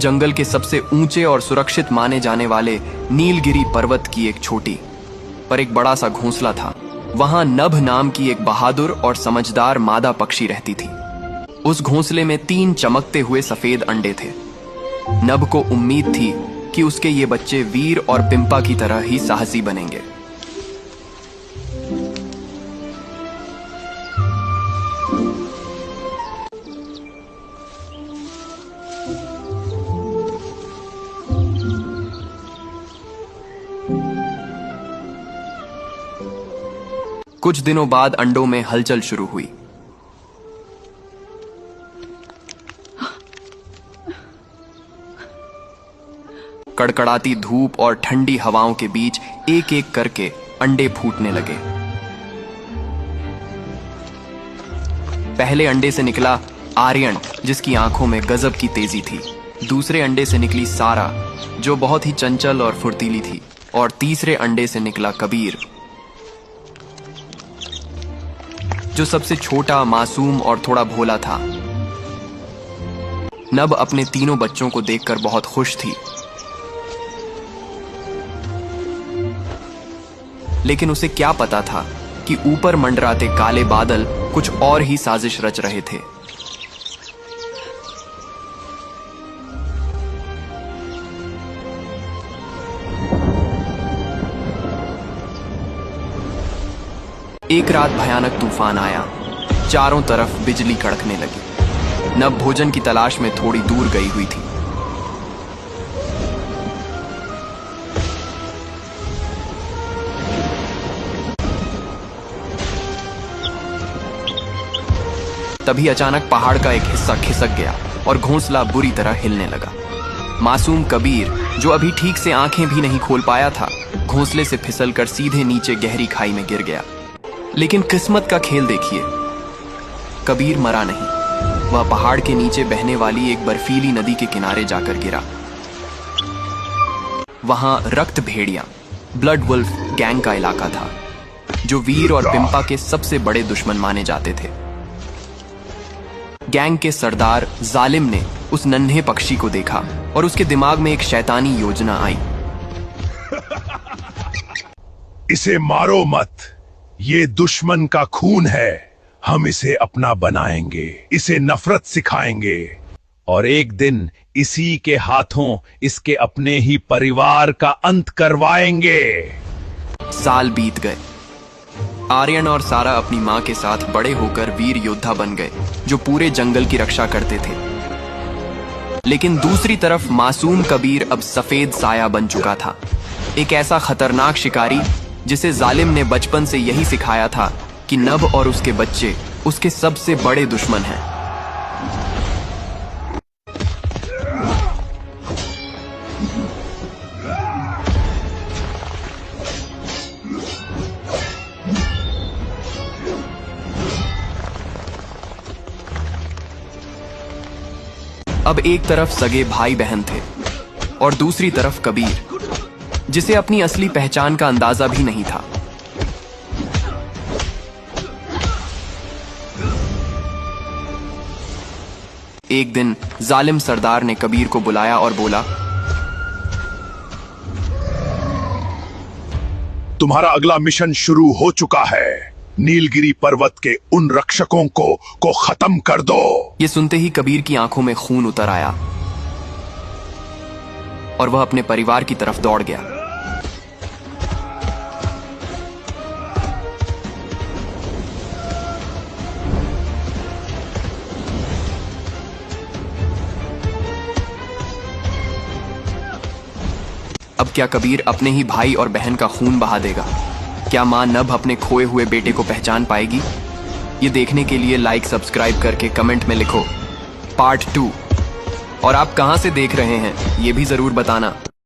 जंगल के सबसे ऊंचे और सुरक्षित माने जाने वाले नीलगिरी पर्वत की एक छोटी पर एक बड़ा सा घोंसला था। वहां नभ नाम की एक बहादुर और समझदार मादा पक्षी रहती थी। उस घोंसले में 3 चमकते हुए सफेद अंडे थे। नभ को उम्मीद थी कि उसके ये बच्चे वीर और पिंपा की तरह ही साहसी बनेंगे। कुछ दिनों बाद अंडों में हलचल शुरू हुई। कड़कड़ाती धूप और ठंडी हवाओं के बीच एक एक करके अंडे फूटने लगे। पहले अंडे से निकला आर्यन, जिसकी आंखों में गजब की तेजी थी। दूसरे अंडे से निकली सारा, जो बहुत ही चंचल और फुर्तीली थी। और तीसरे अंडे से निकला कबीर, जो सबसे छोटा, मासूम और थोड़ा भोला था। नभ अपने तीनों बच्चों को देखकर बहुत खुश थी, लेकिन उसे क्या पता था कि ऊपर मंडराते काले बादल कुछ और ही साजिश रच रहे थे। एक रात भयानक तूफान आया। चारों तरफ बिजली कड़कने लगी। नभ भोजन की तलाश में थोड़ी दूर गई हुई थी। तभी अचानक पहाड़ का एक हिस्सा खिसक गया और घोंसला बुरी तरह हिलने लगा। मासूम कबीर, जो अभी ठीक से आंखें भी नहीं खोल पाया था, घोंसले से फिसलकर सीधे नीचे गहरी खाई में गिर गया। लेकिन किस्मत का खेल देखिए, कबीर मरा नहीं। वह पहाड़ के नीचे बहने वाली एक बर्फीली नदी के किनारे जाकर गिरा। वहां रक्त भेड़िया, ब्लड वुल्फ गैंग का इलाका था, जो वीर और पिंपा के सबसे बड़े दुश्मन माने जाते थे। गैंग के सरदार जालिम ने उस नन्हे पक्षी को देखा और उसके दिमाग में एक शैतानी योजना आई। इसे मारो मत, ये दुश्मन का खून है। हम इसे अपना बनाएंगे, इसे नफरत सिखाएंगे और एक दिन इसी के हाथों इसके अपने ही परिवार का अंत करवाएंगे। साल बीत गए। आर्यन और सारा अपनी मां के साथ बड़े होकर वीर योद्धा बन गए, जो पूरे जंगल की रक्षा करते थे। लेकिन दूसरी तरफ मासूम कबीर अब सफेद साया बन चुका था, एक ऐसा खतरनाक शिकारी जिसे जालिम ने बचपन से यही सिखाया था कि नभ और उसके बच्चे उसके सबसे बड़े दुश्मन हैं। अब एक तरफ सगे भाई बहन थे और दूसरी तरफ कबीर, जिसे अपनी असली पहचान का अंदाजा भी नहीं था। एक दिन जालिम सरदार ने कबीर को बुलाया और बोला, तुम्हारा अगला मिशन शुरू हो चुका है। नीलगिरी पर्वत के उन रक्षकों को खत्म कर दो। ये सुनते ही कबीर की आंखों में खून उतर आया और वह अपने परिवार की तरफ दौड़ गया। अब क्या कबीर अपने ही भाई और बहन का खून बहा देगा? क्या मां नभ अपने खोए हुए बेटे को पहचान पाएगी? ये देखने के लिए लाइक, सब्सक्राइब करके कमेंट में लिखो पार्ट 2। और आप कहां से देख रहे हैं ये भी जरूर बताना।